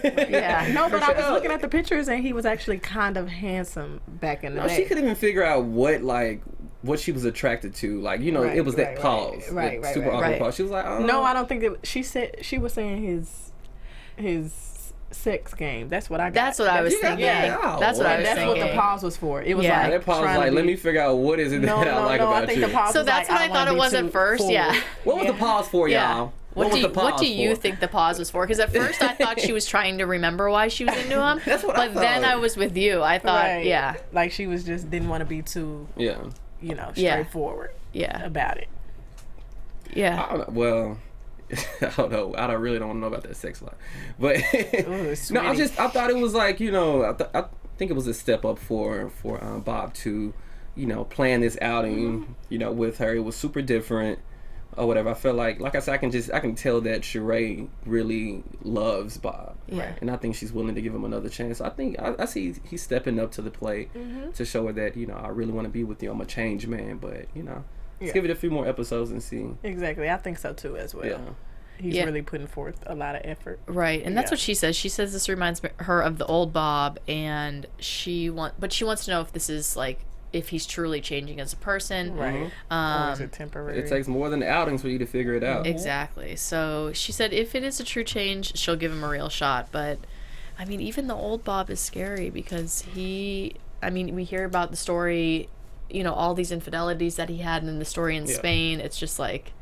S1: Yeah.
S5: No, but
S3: For
S5: I was
S3: sure.
S5: looking at the pictures and he was actually kind of handsome back in the
S3: No,
S5: day.
S3: she couldn't even figure out what she was attracted to. Like, you know,
S5: Right,
S3: it was that
S5: right,
S3: pause.
S5: right,
S3: that
S5: right,
S3: super
S5: right.
S3: awkward
S1: Right.
S3: pause. She was like, oh.
S5: No, I don't think it. She was saying his sex game. That's what I got.
S1: That's what I was
S3: You got
S1: thinking.
S3: that out.
S1: That's what I was
S5: That's
S1: thinking.
S5: what the pause was for. It was
S1: Yeah.
S5: like
S3: That pause was
S5: trying
S3: like,
S5: to
S3: let
S5: be-
S3: me figure out what is it
S5: No,
S3: that I
S5: no,
S3: like
S5: no.
S3: about
S5: I think
S3: you.
S5: the pause
S1: So
S5: was
S1: that's
S5: like,
S1: what I
S5: wanna
S1: thought it
S5: be
S1: was
S5: too
S1: at first,
S5: forward.
S1: yeah.
S3: What was the pause for,
S1: Yeah.
S3: y'all?
S1: What
S3: was the
S1: do
S3: pause
S1: you
S3: for?
S1: think the pause was for? Because at first I thought she was trying to remember why she was into him.
S3: That's what I
S1: But then
S3: thought.
S1: I was with you. I thought,
S5: Right.
S1: yeah,
S5: Like she was just didn't want to be too,
S3: Yeah.
S5: Yeah. straightforward
S1: yeah,
S5: about it.
S1: yeah.
S3: I don't know. Well, I don't know. I really don't know about that sex life. But
S5: it's
S3: no, I
S5: sweaty.
S3: thought it was like, you know, I think it was a step up for Bob to, you know, plan this outing, you know, with her. It was super different or whatever. I feel like I said, I can tell that Sheree really loves Bob.
S1: Yeah.
S3: And I think she's willing to give him another chance. I think I see he's stepping up to the plate to show her that, you know, I really want to be with you. I'm a changed man, but, you know, Let's give it a few more episodes and see.
S5: Exactly. I think so too as well.
S3: Yeah.
S5: He's really putting forth a lot of effort.
S1: Right, and that's what she says. She says this reminds her of the old Bob, and she wants to know if this is like if he's truly changing as a person.
S5: Right. Or is it temporary?
S3: It takes more than the outings for you to figure it out.
S1: Exactly. So she said if it is a true change, she'll give him a real shot. But I mean, even the old Bob is scary because we hear about the story, you know, all these infidelities that he had in the story in Spain. It's just like,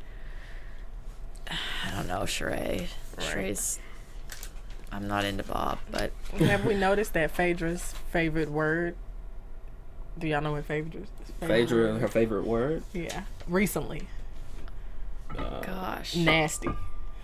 S1: I don't know, Sheree. Sheree's, I'm not into Bob, but.
S5: Have we noticed that Phaedra's favorite word? Do y'all know what Phaedra's
S3: Phaedra, her favorite word?
S5: Yeah. Recently.
S1: Gosh.
S5: Nasty.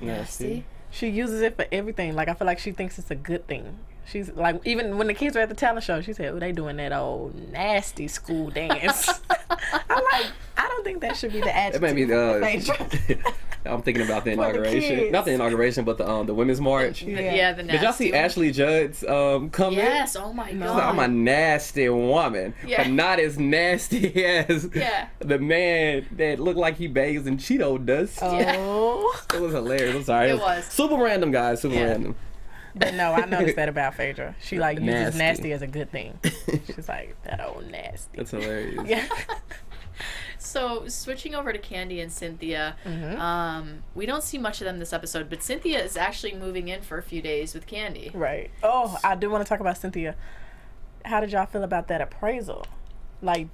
S3: Nasty.
S5: She uses it for everything. Like, I feel like she thinks it's a good thing. She's like, even when the kids were at the talent show, she said, "Oh, they doing that old nasty school dance." I'm like, I don't think that should be the adjective.
S3: That made me. I'm thinking about the inauguration. Not the inauguration, but the women's march.
S1: Yeah, the nasty.
S3: Did y'all see Ashley Judd's come
S1: Yes, oh my God.
S3: Like, I'm a nasty woman, but not as nasty as the man that looked like he bathes in Cheeto dust.
S5: Oh.
S3: It was hilarious. I'm sorry.
S1: It was.
S3: Super random, guys. Super random.
S5: But no, I noticed that about Phaedra. She like uses nasty as a good thing. She's like, that old nasty.
S3: That's hilarious.
S5: Yeah.
S1: So switching over to Candy and Cynthia, we don't see much of them this episode, but Cynthia is actually moving in for a few days with Candy.
S5: Right. Oh, I do want to talk about Cynthia. How did y'all feel about that appraisal? Like,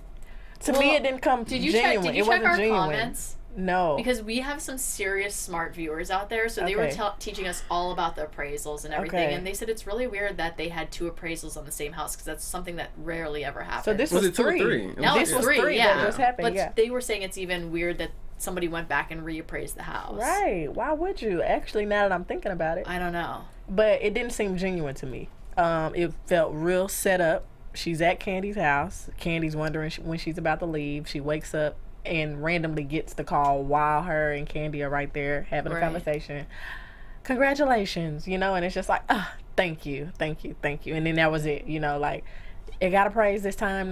S5: to me, it didn't come genuine.
S1: Did you check our comments?
S5: No.
S1: Because we have some serious smart viewers out there, so they were teaching us all about the appraisals and everything, and they said it's really weird that they had 2 appraisals on the same house because that's something that rarely ever happens.
S5: So this was 3.
S1: Now
S5: this was 3
S1: yeah.
S5: that just happened,
S1: but they were saying it's even weird that somebody went back and reappraised the house.
S5: Right. Why would you? Actually, now that I'm thinking about it.
S1: I don't know.
S5: But it didn't seem genuine to me. It felt real set up. She's at Candy's house. Candy's wondering when she's about to leave. She wakes up and randomly gets the call while her and Candy are right there having a conversation. Congratulations, you know, and it's just like, thank you. And then that was it, you know, like, it got appraised this time,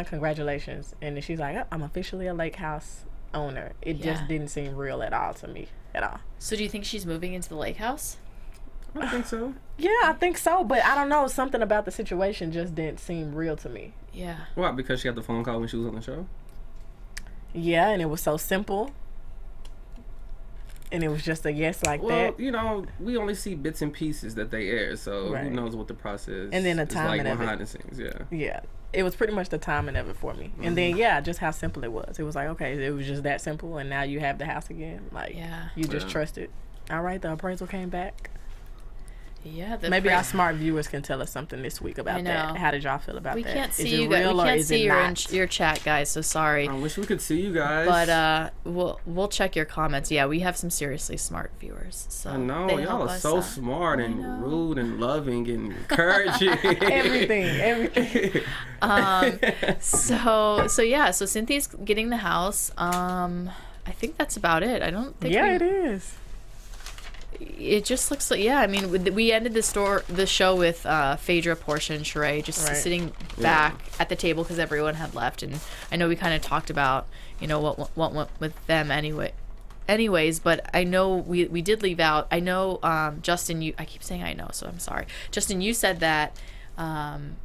S5: congratulations. And then she's like, I'm officially a lake house owner. It just didn't seem real at all to me, at all.
S1: So do you think she's moving into the lake house?
S3: I think so.
S5: Yeah, I think so, but I don't know, something about the situation just didn't seem real to me.
S1: Yeah.
S3: Why? Because she got the phone call when she was on the show?
S5: Yeah, and it was so simple. And it was just a yes like that.
S3: Well, you know, we only see bits and pieces that they air, so who knows what the process
S5: and then the
S3: is
S5: timing
S3: like
S5: of
S3: behind the scenes,
S5: Yeah. It was pretty much the timing of it for me. And then, just how simple it was. It was like, okay, it was just that simple, and now you have the house again. Like, you just trust it. All right, the appraisal came back.
S1: Yeah,
S5: maybe our smart viewers can tell us something this week about that. How did y'all feel about that?
S1: We can't see you guys. We can't see your chat, guys. So sorry.
S3: I wish we could see you guys.
S1: But we'll check your comments. Yeah, we have some seriously smart viewers. So
S3: I know y'all are so smart and rude and loving and encouraging.
S5: everything.
S1: So Cynthia's getting the house. I think that's about it. I don't think.
S5: Yeah, it is.
S1: It just looks like, I mean, we ended the show with Phaedra, Portia, and Sheree just sitting back at the table because everyone had left, and I know we kind of talked about, you know, what went with them anyways, but I know we did leave out. I know, Justin, I keep saying I know, so I'm sorry. Justin, you said that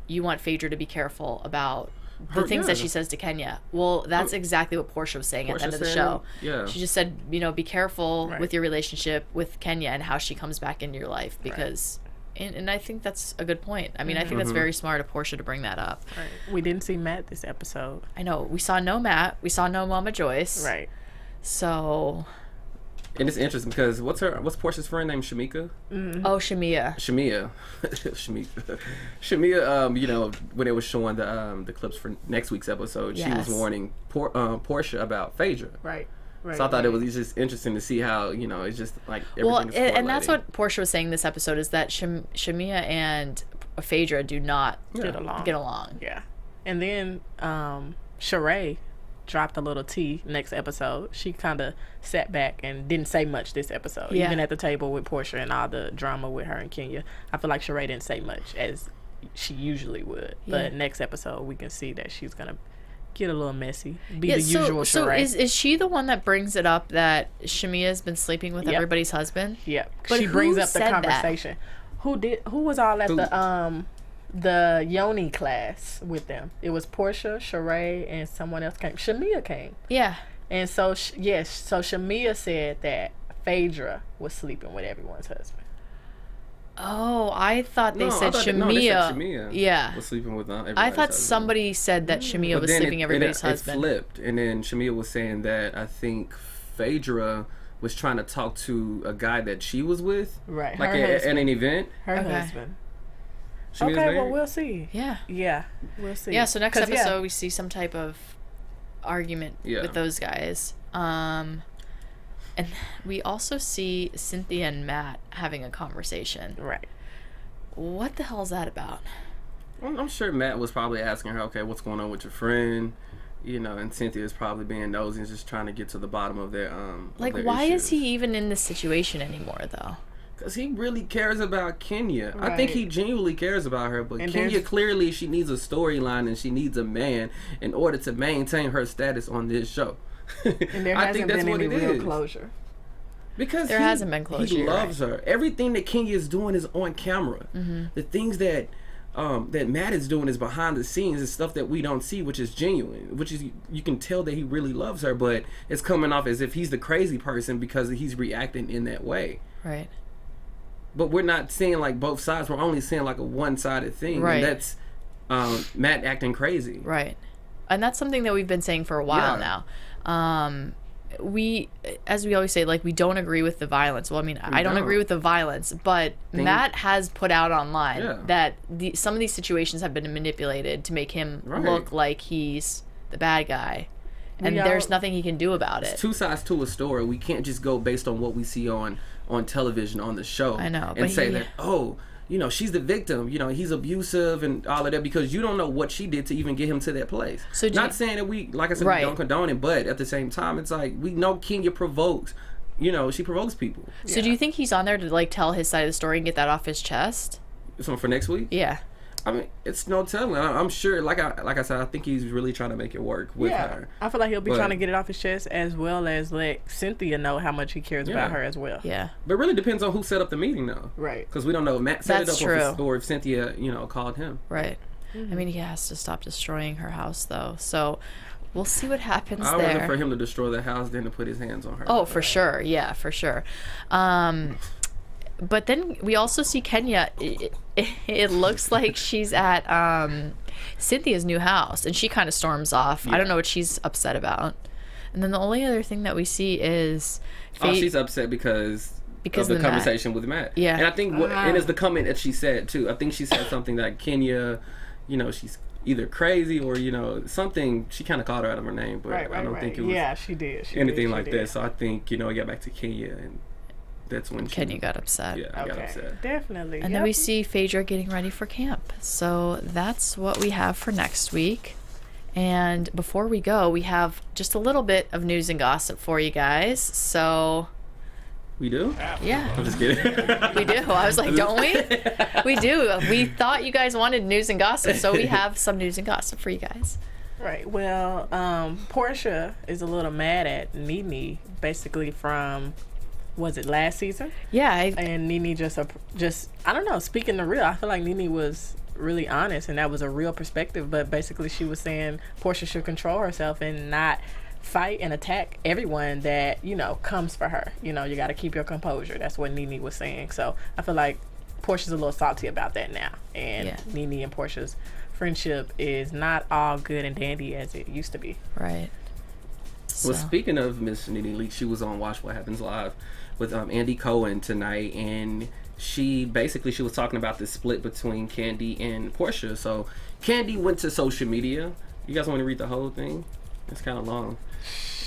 S1: you want Phaedra to be careful about the things that she says to Kenya. Well, that's exactly what Portia was saying at the end of the show.
S3: Yeah.
S1: She just said, you know, be careful with your relationship with Kenya and how she comes back into your life because, and I think that's a good point. I mean, I think that's very smart of Portia to bring that up.
S5: Right. We didn't see Matt this episode.
S1: I know. We saw no Matt. We saw no Mama Joyce.
S5: Right.
S1: So.
S3: And it's interesting because what's Portia's friend named Shamika?
S1: Mm-hmm. Oh, Shamia.
S3: Shamia, you know, when it was showing the clips for next week's episode, she was warning Portia about Phaedra.
S5: Right.
S3: So I thought it was just interesting to see how, you know, it's just like everything is
S1: and that's what Portia was saying this episode is that Shamia and Phaedra do not get along.
S5: Yeah. And then Sheree dropped a little tea next episode. She kind of sat back and didn't say much this episode. Even at the table with Portia and all the drama with her and Kenya. I feel like Sheree didn't say much as she usually would. But next episode we can see that she's going to get a little messy. Be the usual
S1: so
S5: charade.
S1: is she the one that brings it up that Shamia's been sleeping with
S5: Yep.
S1: everybody's husband?
S5: Yep.
S1: But
S5: She
S1: who
S5: brings up the
S1: said that?
S5: conversation. Who was all at the Yoni class with them? It was Portia, Sheree, and someone else came. Shamia came.
S1: Yeah.
S5: And so, so Shamia said that Phaedra was sleeping with everyone's husband.
S1: Oh, I thought they said
S3: they said
S1: Shamia.
S3: Shamia
S1: Yeah.
S3: was sleeping with everybody's
S1: I thought
S3: husband.
S1: somebody said that Shamia
S3: But
S1: was
S3: then
S1: sleeping everybody's
S3: it
S1: husband.
S3: flipped, and then Shamia was saying that I think Phaedra was trying to talk to a guy that she was with,
S5: Right.
S3: like
S5: Her
S3: at
S5: husband.
S3: an event.
S5: Her
S1: Okay.
S5: husband.
S3: Shamia's
S5: Okay, well,
S3: married?
S5: we'll see.
S1: Yeah.
S5: Yeah, we'll see.
S1: Yeah, so next
S5: 'Cause,
S1: episode we see some type of argument
S3: Yeah.
S1: with those guys. And we also see Cynthia and Matt having a conversation.
S5: Right.
S1: What the hell is that about?
S3: I'm sure Matt was probably asking her, okay, what's going on with your friend? You know, and Cynthia's probably being nosy and just trying to get to the bottom of their
S1: Like,
S3: of their
S1: why is
S3: issues.
S1: he even in this situation anymore, though?
S3: Because he really cares about Kenya. I think
S5: Right.
S3: he genuinely cares about her, but
S5: And
S3: Kenya
S5: there's-
S3: clearly she needs a storyline and she needs a man in order to maintain her status on this show.
S5: And there
S3: I
S5: hasn't
S3: think that's
S5: been
S3: what
S5: any
S3: it
S5: real
S3: is.
S5: closure.
S3: Because
S1: There hasn't been closure,
S3: He
S1: you're
S3: loves her. Everything that Kenya is doing is on camera.
S1: Mm-hmm.
S3: The things that that Matt is doing is behind the scenes. Is stuff that we don't see, which is genuine. Which is you can tell that he really loves her, but it's coming off as if he's the crazy person because he's reacting in that way.
S1: Right.
S3: But we're not seeing like both sides. We're only seeing like a one-sided thing,
S1: Right.
S3: and that's Matt acting crazy.
S1: Right. And that's something that we've been saying for a while now. We, as we always say, like, we don't agree with the violence. Well, I mean, I don't
S3: don't.
S1: agree with the violence, but Matt has put out online
S3: Yeah.
S1: that some of these situations have been manipulated to make him
S3: Right.
S1: look like he's the bad guy. And
S5: We
S1: there's
S5: all-
S1: nothing he can do about it.
S3: It's two sides to a story. We can't just go based on what we see on television on the show.
S1: I know,
S3: and
S1: but
S3: say
S1: he-
S3: that she's the victim. He's abusive and all of that because you don't know what she did to even get him to that place.
S1: So do
S3: not
S1: you-
S3: saying that we, like I said,
S1: Right.
S3: we don't condone it, but at the same time, it's like we know Kenya provokes. She provokes people.
S1: So do you think he's on there to, like, tell his side of the story and get that off his chest?
S3: So for next week,
S1: Yeah.
S3: I mean, it's no telling. I'm sure. Like I said, I think he's really trying to make it work with her.
S5: I feel like he'll be
S3: But-
S5: trying to get it off his chest as well as let Cynthia know how much he cares about
S3: Yeah.
S5: her as well.
S1: Yeah.
S3: But it really depends on who set up the meeting, though.
S5: Right.
S3: Because we don't know if Matt set
S1: That's
S3: it up
S1: true.
S3: or if Cynthia, called him.
S1: Right. I mean, he has to stop destroying her house, though. So we'll see what happens
S3: I'd rather
S1: there.
S3: for him to destroy the house than to put his hands on her.
S1: Oh, for sure. Yeah, for sure. But then we also see Kenya. It looks like she's at Cynthia's new house, and she kind of storms off. I don't know what she's upset about. And then the only other thing that we see is
S3: She's upset because
S1: Because
S3: of
S1: of
S3: the
S1: Matt.
S3: conversation with Matt.
S1: Yeah.
S3: And I think and it's the comment that she said too. I think she said something like Kenya, she's either crazy or something. She kind of called her out of her name, but
S5: Right.
S3: I don't think it was
S5: Yeah, she did.
S3: anything like that. So I think it got back to Kenya, and that's when
S1: Kenya got upset.
S3: Yeah, got
S5: Okay,
S3: upset.
S5: definitely.
S1: And then we see Phaedra getting ready for camp. So that's what we have for next week. And before we go, we have just a little bit of news and gossip for you guys. So,
S3: We do?
S1: yeah,
S3: I'm just kidding.
S1: we do. I was like, don't we? We do. We thought you guys wanted news and gossip, so we have some news and gossip for you guys.
S5: Right. Well, Portia is a little mad at Nene, basically from, was it last season?
S1: Yeah,
S5: And Nene just I don't know. Speaking the real, I feel like Nene was really honest, and that was a real perspective. But basically, she was saying Portia should control herself and not fight and attack everyone that comes for her. You got to keep your composure. That's what Nene was saying. So I feel like Portia's a little salty about that now, and
S1: Yeah.
S5: Nene and Portia's friendship is not all good and dandy as it used to be.
S1: right.
S3: Well,
S1: So-
S3: speaking of Miss Nene Leakes, she was on Watch What Happens Live with Andy Cohen tonight, and she was talking about the split between Candy and Portia. So Candy went to social media. You guys want to read the whole thing? It's kind of long.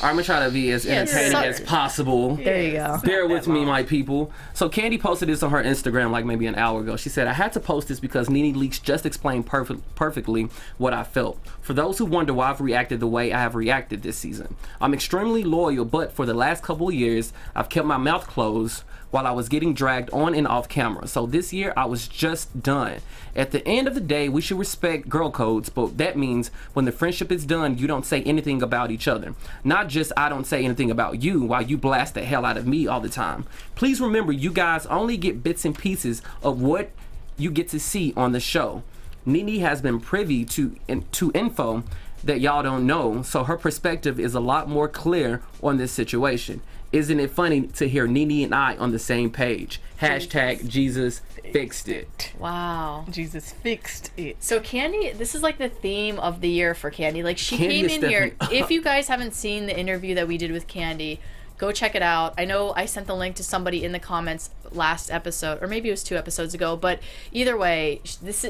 S3: I'm gonna try to be as entertaining as possible.
S1: There you go.
S3: Bear with me, my people. So Candy posted this on her Instagram like maybe an hour ago. She said, I had to post this because Nene Leakes just explained perfectly what I felt. For those who wonder why I've reacted the way I have reacted this season, I'm extremely loyal, but for the last couple of years, I've kept my mouth closed while I was getting dragged on and off camera. So this year, I was just done. At the end of the day, we should respect girl codes, but that means when the friendship is done, you don't say anything about each other. Not just I don't say anything about you while you blast the hell out of me all the time. Please remember, you guys only get bits and pieces of what you get to see on the show. Nene has been privy to info that y'all don't know, so her perspective is a lot more clear on this situation. Isn't it funny to hear Nene and I on the same page? Hashtag Jesus fixed it.
S1: Wow.
S5: Jesus fixed it.
S1: So Candy, this is like the theme of the year for Candy. Like she
S3: Candy is
S1: came in here.
S3: stepping up.
S1: If you guys haven't seen the interview that we did with Candy, go check it out. I know I sent the link to somebody in the comments last episode, or maybe it was 2 episodes ago, but either way,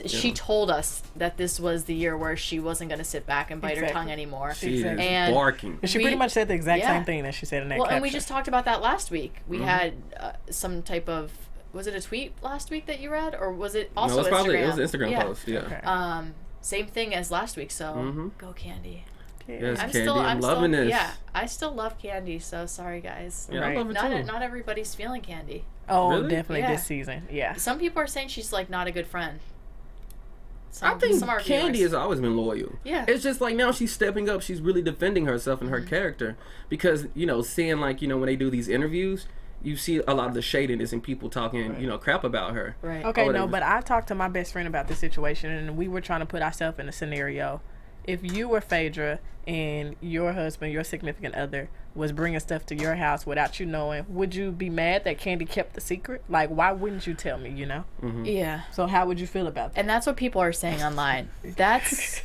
S1: she told us that this was the year where she wasn't going to sit back and bite her tongue anymore.
S3: She is
S1: And
S3: barking.
S5: And she pretty much said the exact same thing that she said in that caption.
S1: And we just talked about that last week. We had some type of, was it a tweet last week that you read, or was it also
S3: No, it was
S1: Instagram?
S3: probably, it was an Instagram post, yeah.
S5: Okay.
S1: Same thing as last week, so go Candy.
S3: Yes,
S1: I'm
S3: Candy, I'm loving this.
S1: Yeah, I still love Candy, so sorry guys.
S3: Yeah, I love it too.
S1: Not everybody's feeling Candy.
S5: Oh,
S3: Really?
S5: definitely
S1: Yeah.
S5: this season. Yeah.
S1: Some people are saying she's like not a good friend.
S3: I think
S1: some are
S3: Candy
S1: viewers.
S3: has always been loyal.
S1: Yeah.
S3: It's just like now she's stepping up. She's really defending herself and her character. Because, seeing like, when they do these interviews, you see a lot of the shadiness and people talking, crap about her.
S1: Right.
S5: Okay,
S3: Or
S5: no,
S3: whatever.
S5: but I talked to my best friend about this situation, and we were trying to put ourselves in a scenario. If you were Phaedra and your husband, your significant other, was bringing stuff to your house without you knowing, would you be mad that Candy kept the secret? Like, why wouldn't you tell me,
S1: Yeah.
S5: So how would you feel about that?
S1: And that's what people are saying online. That's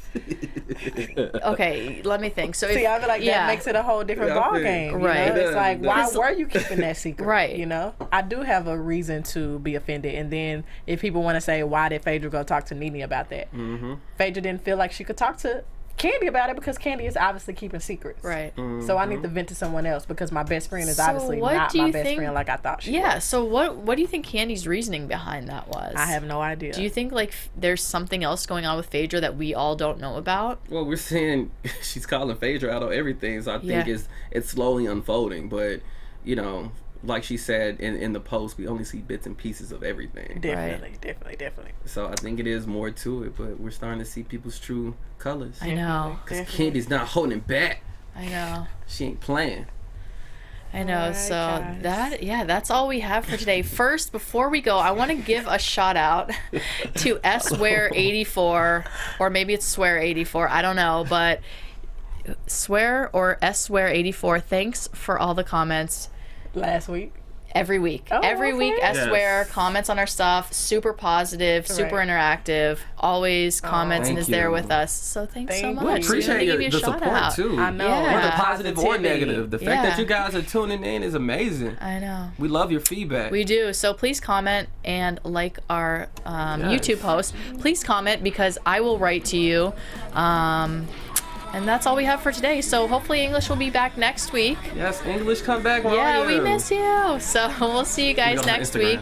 S1: okay. Let me think. So
S5: See, I feel like that makes it a whole different
S3: Yeah, I
S5: ball
S3: feel
S5: game.
S3: you.
S5: You
S1: Right.
S5: know? It's like, why
S1: Because-
S5: were you keeping that secret?
S1: Right.
S5: I do have a reason to be offended. And then if people want to say, why did Phaedra go talk to Nene about that? Phaedra didn't feel like she could talk to Candy about it because Candy is obviously keeping secrets.
S1: Right.
S5: So I need to vent to someone else because my best friend is
S1: So
S5: obviously
S1: what
S5: not
S1: do
S5: my
S1: you
S5: best
S1: think-
S5: friend like I thought she
S1: Yeah.
S5: was.
S1: So what do you think Candy's reasoning behind that was?
S5: I have no idea.
S1: Do you think like there's something else going on with Phaedra that we all don't know about?
S3: Well, we're seeing she's calling Phaedra out on everything. So I think
S1: Yeah.
S3: it's slowly unfolding. But, like she said in the post, we only see bits and pieces of everything.
S5: Definitely.
S3: So I think it is more to it. But we're starting to see people's true colors.
S1: I know.
S3: Because Candy's not holding back.
S1: I know.
S3: She ain't playing.
S1: I know.
S5: Alright,
S1: So
S5: guys.
S1: that's all we have for today. First, before we go, I want to give a shout out to Swear84, or maybe it's Swear84. I don't know, but Swear or Swear84. Thanks for all the comments.
S5: Last week.
S1: Every week.
S5: Oh,
S1: Every
S5: okay.
S1: week,
S3: Yes.
S1: Swear comments on our stuff. Super positive, super
S5: Right.
S1: interactive. Always comments and
S3: Thank
S1: is there
S3: you.
S1: with us. So thanks so
S5: Thank
S1: much.
S5: you.
S3: We
S1: Just wanted to
S3: appreciate
S1: give you a
S3: the
S1: shout
S3: support
S1: out.
S3: too.
S5: I know.
S1: Yeah.
S3: Whether positive or
S5: Positivity.
S3: negative. The fact
S1: Yeah.
S3: that you guys are tuning in is amazing.
S1: I know.
S3: We love your feedback.
S1: We do. So please comment and like our YouTube post. Please comment because I will write to you. And that's all we have for today. So hopefully English will be back next week.
S3: Yes, English come back.
S1: Yeah,
S3: Moriah.
S1: we miss you. So we'll see you guys
S3: Go on
S1: next
S3: Instagram.
S1: week.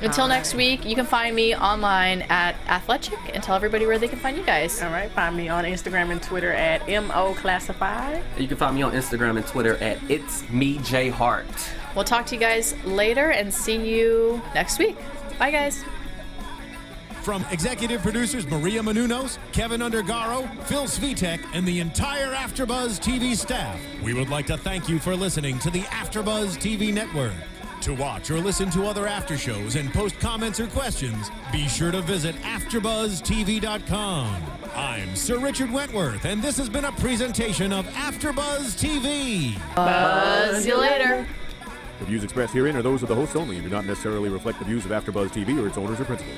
S1: Until next week, you can find me online at Athletic and tell everybody where they can find you guys.
S5: All right. Find me on Instagram and Twitter at MOClassified.
S3: You can find me on Instagram and Twitter at It's Me J Hart.
S1: We'll talk to you guys later and see you next week. Bye, guys.
S2: From executive producers Maria Menounos, Kevin Undergaro, Phil Svitek, and the entire AfterBuzz TV staff, we would like to thank you for listening to the AfterBuzz TV network. To watch or listen to other after shows and post comments or questions, be sure to visit AfterBuzzTV.com. I'm Sir Richard Wentworth, and this has been a presentation of AfterBuzz TV.
S1: See you later.
S6: The views expressed herein are those of the hosts only and do not necessarily reflect the views of AfterBuzz TV or its owners or principals.